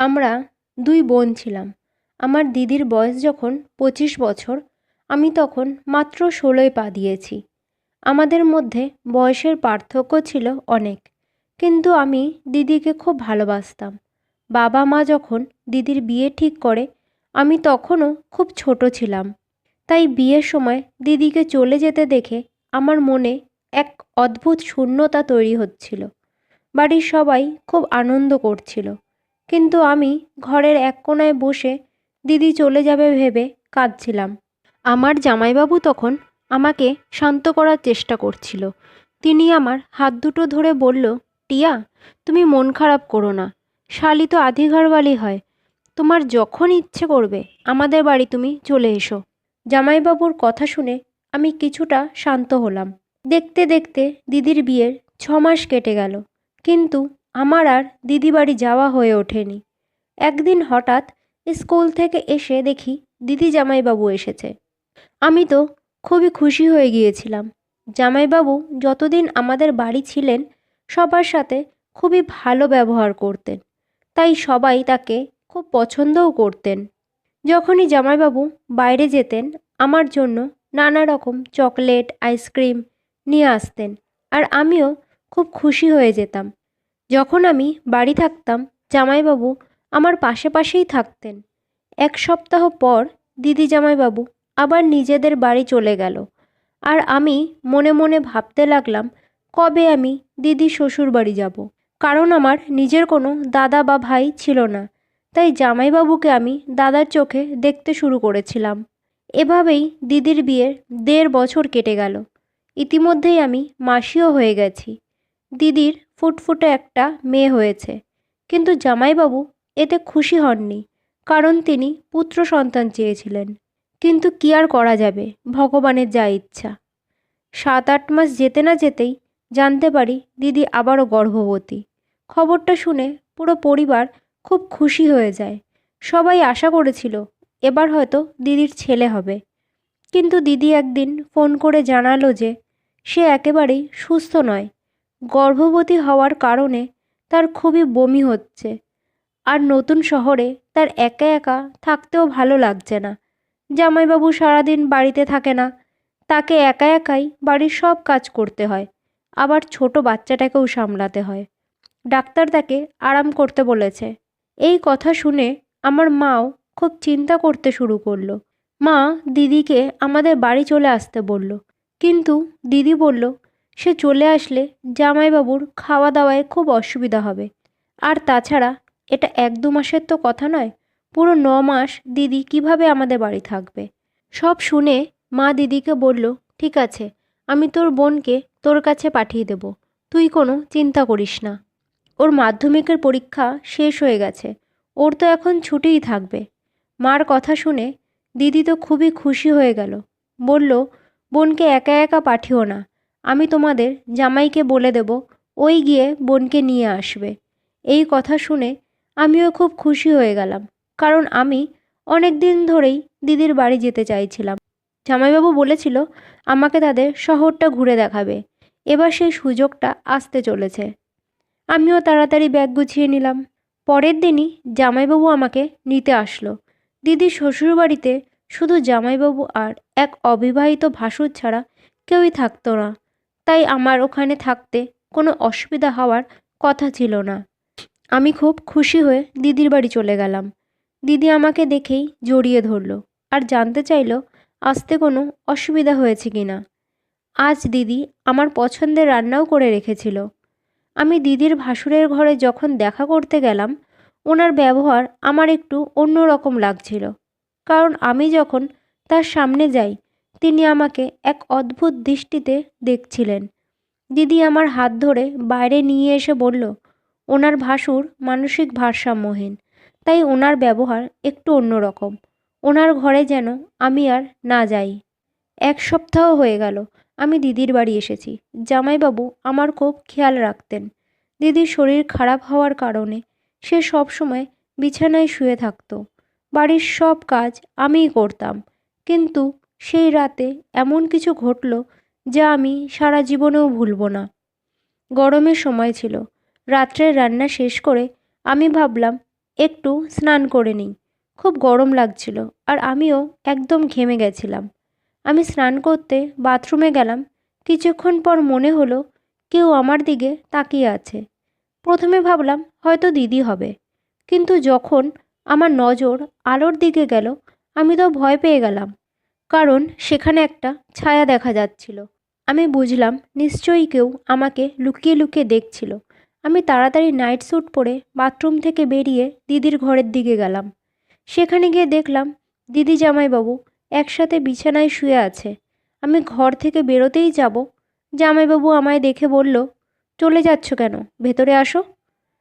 আমরা দুই বোন ছিলাম। আমার দিদির বয়স যখন 25 বছর, আমি তখন মাত্র 16য় পা দিয়েছি। আমাদের মধ্যে বয়সের পার্থক্য ছিল অনেক, কিন্তু আমি দিদিকে খুব ভালোবাসতাম। বাবা মা যখন দিদির বিয়ে ঠিক করে, আমি তখনও খুব ছোট ছিলাম। তাই বিয়ের সময় দিদিকে চলে যেতে দেখে আমার মনে এক অদ্ভুত শূন্যতা তৈরি হচ্ছিল। বাড়ির সবাই খুব আনন্দ করছিল, কিন্তু আমি ঘরের এক কোণায় বসে দিদি চলে যাবে ভেবে কাঁদছিলাম। আমার জামাইবাবু তখন আমাকে শান্ত করার চেষ্টা করছিল। তিনি আমার হাত দুটো ধরে বলল, টিয়া, তুমি মন খারাপ করো না। শালি তো আধি ঘরবালি হয়। তোমার যখন ইচ্ছে করবে আমাদের বাড়ি তুমি চলে এসো। জামাইবাবুর কথা শুনে আমি কিছুটা শান্ত হলাম। দেখতে দেখতে দিদির বিয়ের 6 মাস কেটে গেল, কিন্তু আমার আর দিদি বাড়ি যাওয়া হয়ে ওঠেনি। একদিন হঠাৎ স্কুল থেকে এসে দেখি দিদি জামাইবাবু এসেছে। আমি তো খুবই খুশি হয়ে গিয়েছিলাম। জামাইবাবু যতদিন আমাদের বাড়ি ছিলেন সবার সাথে খুবই ভালো ব্যবহার করতেন, তাই সবাই তাকে খুব পছন্দও করতেন। যখনই জামাইবাবু বাইরে যেতেন, আমার জন্য নানা রকম চকলেট, আইসক্রিম নিয়ে আসতেন, আর আমিও খুব খুশি হয়ে যেতাম। যখন আমি বাড়ি থাকতাম, জামাইবাবু আমার পাশে পাশেই থাকতেন। 1 সপ্তাহ পর দিদি জামাইবাবু আবার নিজেদের বাড়ি চলে গেল, আর আমি মনে মনে ভাবতে লাগলাম কবে আমি দিদি শ্বশুর বাড়ি যাব। কারণ আমার নিজের কোনো দাদা বা ভাই ছিল না, তাই জামাইবাবুকে আমি দাদার চোখে দেখতে শুরু করেছিলাম। এভাবেই দিদির বিয়ের 1.5 বছর কেটে গেল। ইতিমধ্যেই আমি মাসিও হয়ে গেছি। দিদির ফুটফুটে একটা মেয়ে হয়েছে, কিন্তু জামাইবাবু এতে খুশি হননি, কারণ তিনি পুত্র সন্তান চেয়েছিলেন। কিন্তু কি আর করা যাবে, ভগবানের যা ইচ্ছা। 7-8 মাস যেতে না যেতেই জানতে পারি দিদি আবারও গর্ভবতী। খবরটা শুনে পুরো পরিবার খুব খুশি হয়ে যায়। সবাই আশা করেছিল এবার হয়তো দিদির ছেলে হবে, কিন্তু দিদি একদিন ফোন করে জানালো যে সে একেবারেই সুস্থ নয়। গর্ভবতী হওয়ার কারণে তার খুবই বমি হচ্ছে, আর নতুন শহরে তার একা একা থাকতেও ভালো লাগছে না। জামাইবাবু সারাদিন বাড়িতে থাকে না, তাকে একা একাই বাড়ির সব কাজ করতে হয়, আবার ছোট বাচ্চাটাকেও সামলাতে হয়। ডাক্তার তাকে আরাম করতে বলেছে। এই কথা শুনে আমার মাও খুব চিন্তা করতে শুরু করলো। মা দিদিকে আমাদের বাড়ি চলে আসতে বলল, কিন্তু দিদি বলল সে চলে আসলে জামাইবাবুর খাওয়া দাওয়ায় খুব অসুবিধা হবে, আর তাছাড়া এটা 1-2 মাসের তো কথা নয়, পুরো 9 মাস দিদি কিভাবে আমাদের বাড়ি থাকবে। সব শুনে মা দিদিকে বলল, ঠিক আছে, আমি তোর বোনকে তোর কাছে পাঠিয়ে দেব, তুই কোনো চিন্তা করিস না। ওর মাধ্যমিকের পরীক্ষা শেষ হয়ে গেছে, ওর তো এখন ছুটিই থাকবে। মার কথা শুনে দিদি তো খুবই খুশি হয়ে গেল। বলল, বোনকে একা একা পাঠিও না, আমি তোমাদের জামাইকে বলে দেব, ওই গিয়ে বোনকে নিয়ে আসবে। এই কথা শুনে আমিও খুব খুশি হয়ে গেলাম, কারণ আমি অনেক দিন ধরেই দিদির বাড়ি যেতে চাইছিলাম। জামাইবাবু বলেছিল আমাকে তাদের শহরটা ঘুরে দেখাবে। এবার সেই সুযোগটা আসতে চলেছে। আমিও তাড়াতাড়ি ব্যাগ গুছিয়ে নিলাম। পরের দিনই জামাইবাবু আমাকে নিতে আসলো। দিদির শ্বশুরবাড়িতে শুধু জামাইবাবু আর এক অবিবাহিত ভাসুর ছাড়া কেউই থাকতো না, তাই আমার ওখানে থাকতে কোনো অসুবিধা হওয়ার কথা ছিল না। আমি খুব খুশি হয়ে দিদির বাড়ি চলে গেলাম। দিদি আমাকে দেখেই জড়িয়ে ধরলো আর জানতে চাইলো আসতে কোনো অসুবিধা হয়েছে কিনা। আজ দিদি আমার পছন্দের রান্নাও করে রেখেছিল। আমি দিদির ভাসুরের ঘরে যখন দেখা করতে গেলাম, ওনার ব্যবহার আমার একটু অন্যরকম লাগছিল, কারণ আমি যখন তার সামনে যাই তিনি আমাকে এক অদ্ভুত দৃষ্টিতে দেখছিলেন। দিদি আমার হাত ধরে বাইরে নিয়ে এসে বলল, ওনার ভাসুর মানসিক ভারসাম্যহীন, তাই ওনার ব্যবহার একটু অন্যরকম। ওনার ঘরে যেন আমি আর না যাই। 1 সপ্তাহ হয়ে গেল আমি দিদির বাড়ি এসেছি। জামাইবাবু আমার খুব খেয়াল রাখতেন। দিদির শরীর খারাপ হওয়ার কারণে সে সবসময় বিছানায় শুয়ে থাকতো। বাড়ির সব কাজ আমিই করতাম, কিন্তু সেই রাতে এমন কিছু ঘটল যা আমি সারা জীবনেও ভুলব না। গরমের সময় ছিল। রাত্রের রান্না শেষ করে আমি ভাবলাম একটু স্নান করে নিই। খুব গরম লাগছিল আর আমিও একদম ঘেমে গেছিলাম। আমি স্নান করতে বাথরুমে গেলাম। কিছুক্ষণ পর মনে হলো কেউ আমার দিকে তাকিয়ে আছে। প্রথমে ভাবলাম হয়তো দিদি হবে, কিন্তু যখন আমার নজর আলোর দিকে গেল আমি তো ভয় পেয়ে গেলাম, কারণ সেখানে একটা ছায়া দেখা যাচ্ছিল। আমি বুঝলাম নিশ্চয়ই কেউ আমাকে লুকিয়ে লুকিয়ে দেখছিল। আমি তাড়াতাড়ি নাইট স্যুট পরে বাথরুম থেকে বেরিয়ে দিদির ঘরের দিকে গেলাম। সেখানে গিয়ে দেখলাম দিদি জামাইবাবু একসাথে বিছানায় শুয়ে আছে। আমি ঘর থেকে বেরোতেই যাব, জামাইবাবু আমায় দেখে বলল, চলে যাচ্ছ কেন, ভেতরে আসো।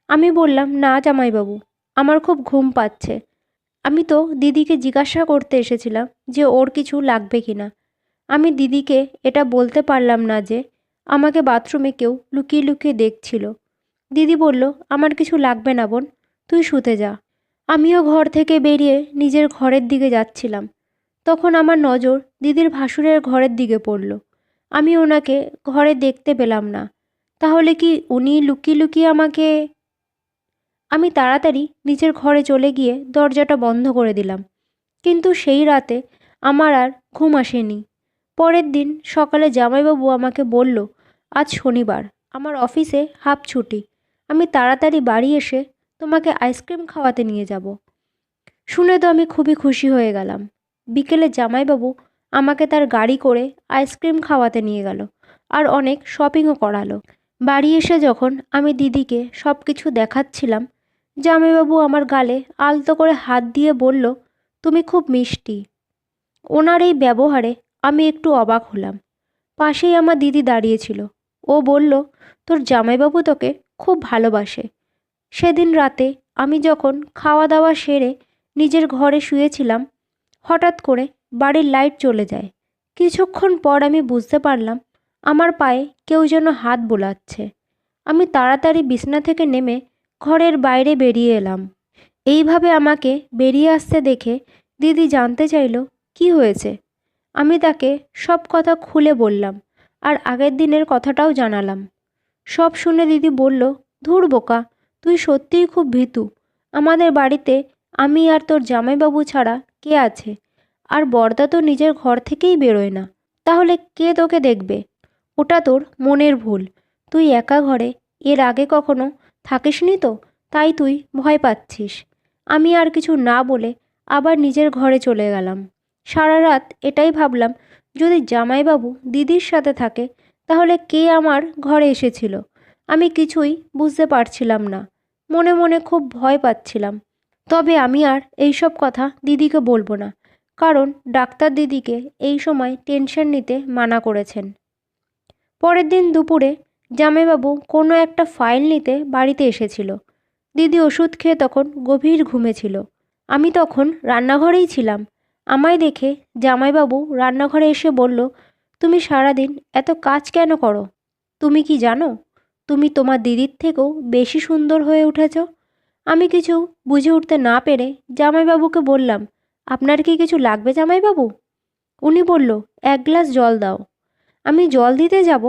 আমি বললাম, না জামাইবাবু, আমার খুব ঘুম পাচ্ছে। আমি তো দিদিকে জিজ্ঞাসা করতে এসেছিলাম যে ওর কিছু লাগবে কি না। আমি দিদিকে এটা বলতে পারলাম না যে আমাকে বাথরুমে কেউ লুকিয়ে লুকিয়ে দেখছিল। দিদি বলল, আমার কিছু লাগবে না বোন, তুই শুতে যা। আমিও ঘর থেকে বেরিয়ে নিজের ঘরের দিকে যাচ্ছিলাম। তখন আমার নজর দিদির ভাসুরের ঘরের দিকে পড়ল। আমি ওনাকে ঘরে দেখতে পেলাম না। তাহলে কি উনি লুকিয়ে লুকিয়ে আমাকে... আমি তাড়াতাড়ি নিজের ঘরে চলে গিয়ে দরজাটা বন্ধ করে দিলাম। কিন্তু সেই রাতে আমার আর ঘুম আসেনি। পরের দিন সকালে জামাইবাবু আমাকে বলল, আজ শনিবার, আমার অফিসে হাফ ছুটি, আমি তাড়াতাড়ি বাড়ি এসে তোমাকে আইসক্রিম খাওয়াতে নিয়ে যাব। শুনে তো আমি খুবই খুশি হয়ে গেলাম। বিকেলে জামাইবাবু আমাকে তার গাড়ি করে আইসক্রিম খাওয়াতে নিয়ে গেল আর অনেক শপিংও করালো। বাড়ি এসে যখন আমি দিদিকে সব কিছু দেখাচ্ছিলাম, জামাইবাবু আমার গালে আলতো করে হাত দিয়ে বলল, তুমি খুব মিষ্টি। ওনার এই ব্যবহারে আমি একটু অবাক হলাম। পাশেই আমার দিদি দাঁড়িয়েছিল। ও বলল, তোর জামাইবাবু তোকে খুব ভালোবাসে। সেদিন রাতে আমি যখন খাওয়া দাওয়া সেরে নিজের ঘরে শুয়েছিলাম, হঠাৎ করে বাড়ির লাইট চলে যায়। কিছুক্ষণ পর আমি বুঝতে পারলাম আমার পায়ে কেউ যেন হাত বোলাচ্ছে। আমি তাড়াতাড়ি বিছানা থেকে নেমে ঘরের বাইরে বেরিয়ে এলাম। এইভাবে আমাকে বেরিয়ে আসতে দেখে দিদি জানতে চাইল কি হয়েছে। আমি তাকে সব কথা খুলে বললাম আর আগের দিনের কথাটাও জানালাম। সব শুনে দিদি বলল, ধুর বোকা, তুই সত্যিই খুব ভীতু। আমাদের বাড়িতে আমি আর তোর জামাইবাবু ছাড়া কে আছে? আর বরদা তো নিজের ঘর থেকেই বেরোয় না, তাহলে কে তোকে দেখবে? ওটা তোর মনের ভুল। তুই একা ঘরে এর আগে কখনো থাকিসনি তো, তাই তুই ভয় পাচ্ছিস। আমি আর কিছু না বলে আবার নিজের ঘরে চলে গেলাম। সারা রাত এটাই ভাবলাম, যদি জামাইবাবু দিদির সাথে থাকে তাহলে কে আমার ঘরে এসেছিল। আমি কিছুই বুঝতে পারছিলাম না। মনে মনে খুব ভয় পাচ্ছিলাম। তবে আমি আর এইসব কথা দিদিকে বলবো না, কারণ ডাক্তার দিদিকে এই সময় টেনশন নিতে মানা করেছেন। পরের দিন দুপুরে জামাইবাবু কোনো একটা ফাইল নিতে বাড়িতে এসেছিল। দিদি ওষুধ খেয়ে তখন গভীর ঘুমেছিল। আমি তখন রান্নাঘরেই ছিলাম। আমায় দেখে জামাইবাবু রান্নাঘরে এসে বলল, তুমি সারাদিন এত কাজ কেন করো? তুমি কি জানো, তুমি তোমার দিদির থেকেও বেশি সুন্দর হয়ে উঠেছ? আমি কিছু বুঝে উঠতে না পেরে জামাইবাবুকে বললাম, আপনার কি কিছু লাগবে জামাইবাবু? উনি বলল, এক গ্লাস জল দাও। আমি জল দিতে যাব,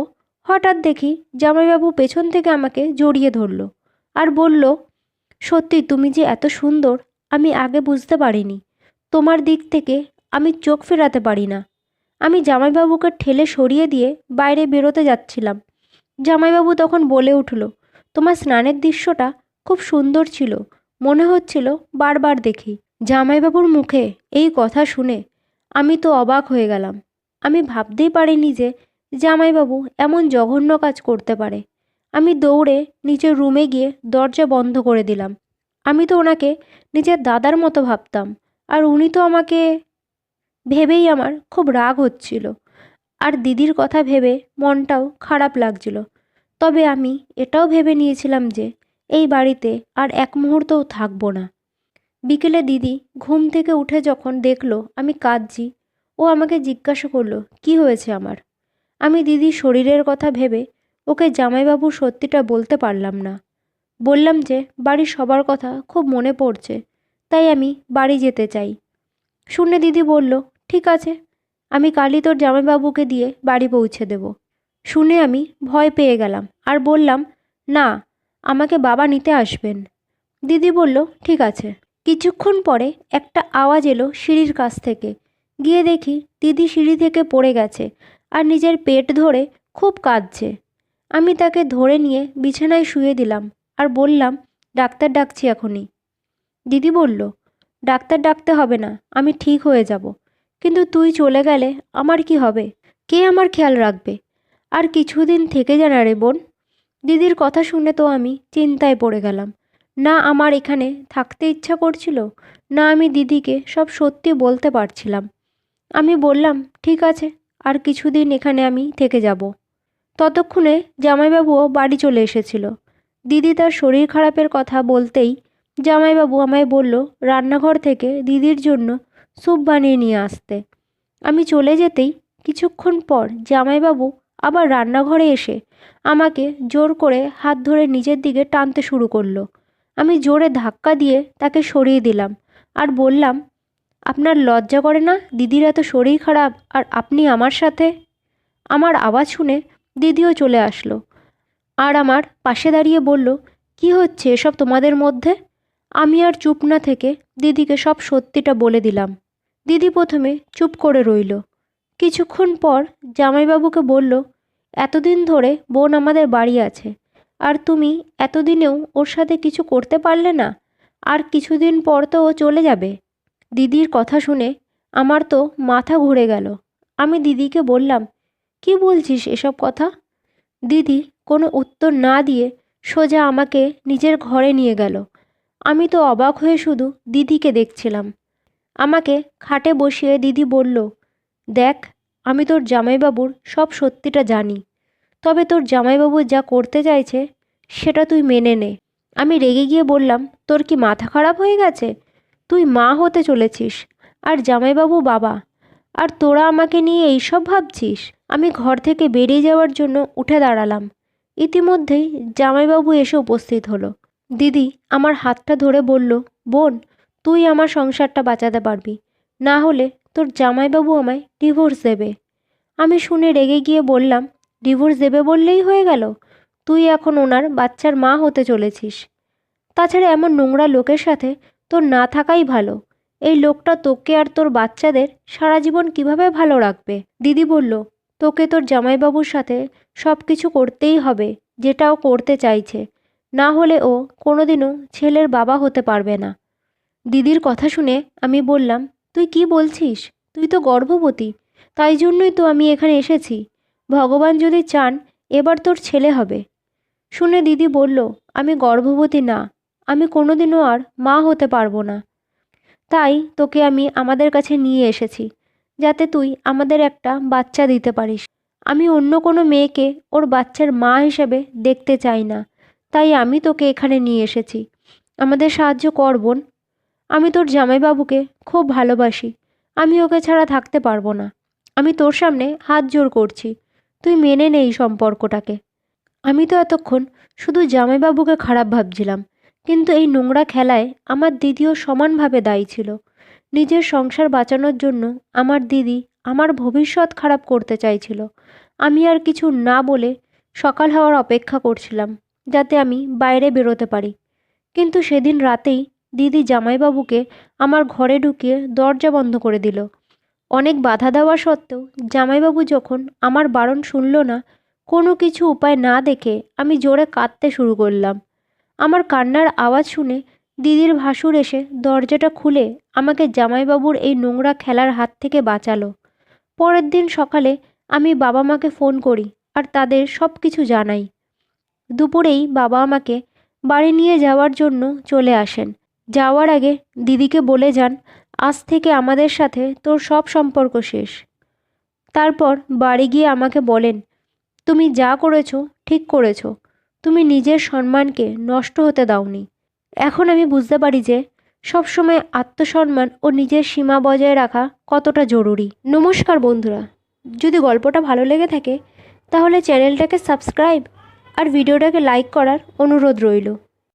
হঠাৎ দেখি জামাইবাবু পেছন থেকে আমাকে জড়িয়ে ধরল আর বলল, সত্যি তুমি যে এত সুন্দর আমি আগে বুঝতে পারিনি। তোমার দিক থেকে আমি চোখ ফেরাতে পারি না। আমি জামাইবাবুকে ঠেলে সরিয়ে দিয়ে বাইরে বেরোতে যাচ্ছিলাম। জামাইবাবু তখন বলে উঠল, তোমার স্নানের দৃশ্যটা খুব সুন্দর ছিল, মনে হচ্ছিল বারবার দেখি। জামাইবাবুর মুখে এই কথা শুনে আমি তো অবাক হয়ে গেলাম। আমি ভাবতেই পারিনি যে জামাইবাবু এমন জঘন্য কাজ করতে পারে। আমি দৌড়ে নিচের রুমে গিয়ে দরজা বন্ধ করে দিলাম। আমি তো ওনাকে নিজের দাদার মতো ভাবতাম, আর উনি তো আমাকে... ভেবেই আমার খুব রাগ হচ্ছিল, আর দিদির কথা ভেবে মনটাও খারাপ লাগছিল। তবে আমি এটাও ভেবে নিয়েছিলাম যে এই বাড়িতে আর এক মুহূর্তও থাকবো না। বিকেলে দিদি ঘুম থেকে উঠে যখন দেখলো আমি কাঁদছি, ও আমাকে জিজ্ঞাসা করলো কি হয়েছে আমার। আমি দিদির শরীরের কথা ভেবে ওকে জামাইবাবুর সত্যিটা বলতে পারলাম না। বললাম যে বাড়ির সবার কথা খুব মনে পড়ছে, তাই আমি বাড়ি যেতে চাই। শুনে দিদি বলল, ঠিক আছে, আমি কালই তোর জামাইবাবুকে দিয়ে বাড়ি পৌঁছে দেব। শুনে আমি ভয় পেয়ে গেলাম আর বললাম, না, আমাকে বাবা নিতে আসবেন। দিদি বলল, ঠিক আছে। কিছুক্ষণ পরে একটা আওয়াজ এলো সিঁড়ির কাছ থেকে। গিয়ে দেখি দিদি সিঁড়ি থেকে পড়ে গেছে আর নিজের পেট ধরে খুব কাঁদছে। আমি তাকে ধরে নিয়ে বিছানায় শুয়ে দিলাম আর বললাম, ডাক্তার ডাকছি এখনই। দিদি বলল, ডাক্তার ডাকতে হবে না, আমি ঠিক হয়ে যাব। কিন্তু তুই চলে গেলে আমার কি হবে? কে আমার খেয়াল রাখবে? আর কিছুদিন থেকে যা না রে বোন। দিদির কথা শুনে তো আমি চিন্তায় পড়ে গেলাম। না আমার এখানে থাকতে ইচ্ছা করছিল, না আমি দিদিকে সব সত্যি বলতে পারছিলাম। আমি বললাম, ঠিক আছে, আর কিছুদিন এখানে আমি থেকে যাব। ততক্ষণে জামাইবাবুও বাড়ি চলে এসেছিল। দিদি তার শরীর খারাপের কথা বলতেই জামাইবাবু আমায় বলল রান্নাঘর থেকে দিদির জন্য স্যুপ বানিয়ে নিয়ে আসতে। আমি চলে যেতেই কিছুক্ষণ পর জামাইবাবু আবার রান্নাঘরে এসে আমাকে জোর করে হাত ধরে নিজের দিকে টানতে শুরু করলো। আমি জোরে ধাক্কা দিয়ে তাকে সরিয়ে দিলাম আর বললাম, আপনার লজ্জা করে না? দিদির এত শরীর খারাপ আর আপনি আমার সাথে? আমার আওয়াজ শুনে দিদিও চলে আসলো আর আমার পাশে দাঁড়িয়ে বলল, কি হচ্ছে এসব তোমাদের মধ্যে? আমি আর চুপ না থেকে দিদিকে সব সত্যিটা বলে দিলাম। দিদি প্রথমে চুপ করে রইল। কিছুক্ষণ পর জামাইবাবুকে বলল, এতদিন ধরে বোন আমাদের বাড়ি আছে, আর তুমি এতদিনেও ওর সাথে কিছু করতে পারলে না? আর কিছুদিন পর তো ও চলে যাবে। দিদির কথা শুনে আমার তো মাথা ঘুরে গেল। আমি দিদিকে বললাম, কি বলছিস এসব কথা? দিদি কোনো উত্তর না দিয়ে সোজা আমাকে নিজের ঘরে নিয়ে গেল। আমি তো অবাক হয়ে শুধু দিদিকে দেখছিলাম। আমাকে খাটে বসিয়ে দিদি বলল, দেখ, আমি তোর জামাইবাবুর সব সত্যিটা জানি, তবে তোর জামাইবাবু যা করতে চাইছে সেটা তুই মেনে নে। আমি রেগে গিয়ে বললাম, তোর কি মাথা খারাপ হয়ে গেছে? তুই মা হতে চলেছিস আর জামাইবাবু বাবা, আর তোরা আমাকে নিয়ে এইসব ভাবছিস? আমি ঘর থেকে বেরিয়ে যাওয়ার জন্য উঠে দাঁড়ালাম। ইতিমধ্যেই জামাইবাবু এসে উপস্থিত হলো। দিদি আমার হাতটা ধরে বলল, বোন, তুই আমার সংসারটা বাঁচাতে পারবি, না হলে তোর জামাইবাবু আমায় ডিভোর্স দেবে। আমি শুনে রেগে গিয়ে বললাম, ডিভোর্স দেবে বললেই হয়ে গেল? তুই এখন ওনার বাচ্চার মা হতে চলেছিস। তাছাড়া এমন নোংরা লোকের সাথে তোর না থাকাই ভালো। এই লোকটা তোকে আর তোর বাচ্চাদের সারা জীবন কিভাবে ভালো রাখবে? দিদি বলল, তোকে তোর জামাইবাবুর সাথে সব কিছু করতেই হবে যেটা ও করতে চাইছে, না হলে ও কোনোদিনও ছেলের বাবা হতে পারবে না। দিদির কথা শুনে আমি বললাম, তুই কি বলছিস? তুই তো গর্ভবতী, তাই জন্যই তো আমি এখানে এসেছি। ভগবান যদি চান এবার তোর ছেলে হবে। শুনে দিদি বলল, আমি গর্ভবতী না, আমি কোনোদিনও আর মা হতে পারবো না। তাই তোকে আমি আমাদের কাছে নিয়ে এসেছি, যাতে তুই আমাদের একটা বাচ্চা দিতে পারিস। আমি অন্য কোনো মেয়েকে ওর বাচ্চার মা হিসেবে দেখতে চাই না, তাই আমি তোকে এখানে নিয়ে এসেছি। আমাদের সাহায্য কর বোন। আমি তোর জামাইবাবুকে খুব ভালোবাসি, আমি ওকে ছাড়া থাকতে পারবো না। আমি তোর সামনে হাত জোড় করছি, তুই মেনে নে এই সম্পর্কটাকে। আমি তো এতক্ষণ শুধু জামাইবাবুকে খারাপ ভাবছিলাম, কিন্তু এই নোংরা খেলায় আমার দিদিও সমানভাবে দায়ী ছিল। নিজের সংসার বাঁচানোর জন্য আমার দিদি আমার ভবিষ্যৎ খারাপ করতে চাইছিল। আমি আর কিছু না বলে সকাল হওয়ার অপেক্ষা করছিলাম, যাতে আমি বাইরে বেরোতে পারি। কিন্তু সেদিন রাতেই দিদি জামাইবাবুকে আমার ঘরে ঢুকিয়ে দরজা বন্ধ করে দিল। অনেক বাধা দেওয়া সত্ত্বেও জামাইবাবু যখন আমার বারণ শুনল না, কোনো কিছু উপায় না দেখে আমি জোরে কাঁদতে শুরু করলাম। আমার কান্নার আওয়াজ শুনে দিদির ভাসুর এসে দরজাটা খুলে আমাকে জামাইবাবুর এই নোংরা খেলার হাত থেকে বাঁচালো। পরের দিন সকালে আমি বাবা মাকে ফোন করি আর তাদের সব কিছু জানাই। দুপুরেই বাবা আমাকে বাড়ি নিয়ে যাওয়ার জন্য চলে আসেন। যাওয়ার আগে দিদিকে বলে যান, আজ থেকে আমাদের সাথে তোর সব সম্পর্ক শেষ। তারপর বাড়ি গিয়ে আমাকে বলেন, তুমি যা করেছো ঠিক করেছো, তুমি নিজের সম্মানকে নষ্ট হতে দাওনি। এখন আমি বুঝতে পারি যে সবসময় আত্মসম্মান ও নিজের সীমা বজায় রাখা কতটা জরুরি। নমস্কার বন্ধুরা, যদি গল্পটা ভালো লেগে থাকে তাহলে চ্যানেলটাকে সাবস্ক্রাইব আর ভিডিওটাকে লাইক করার অনুরোধ রইল।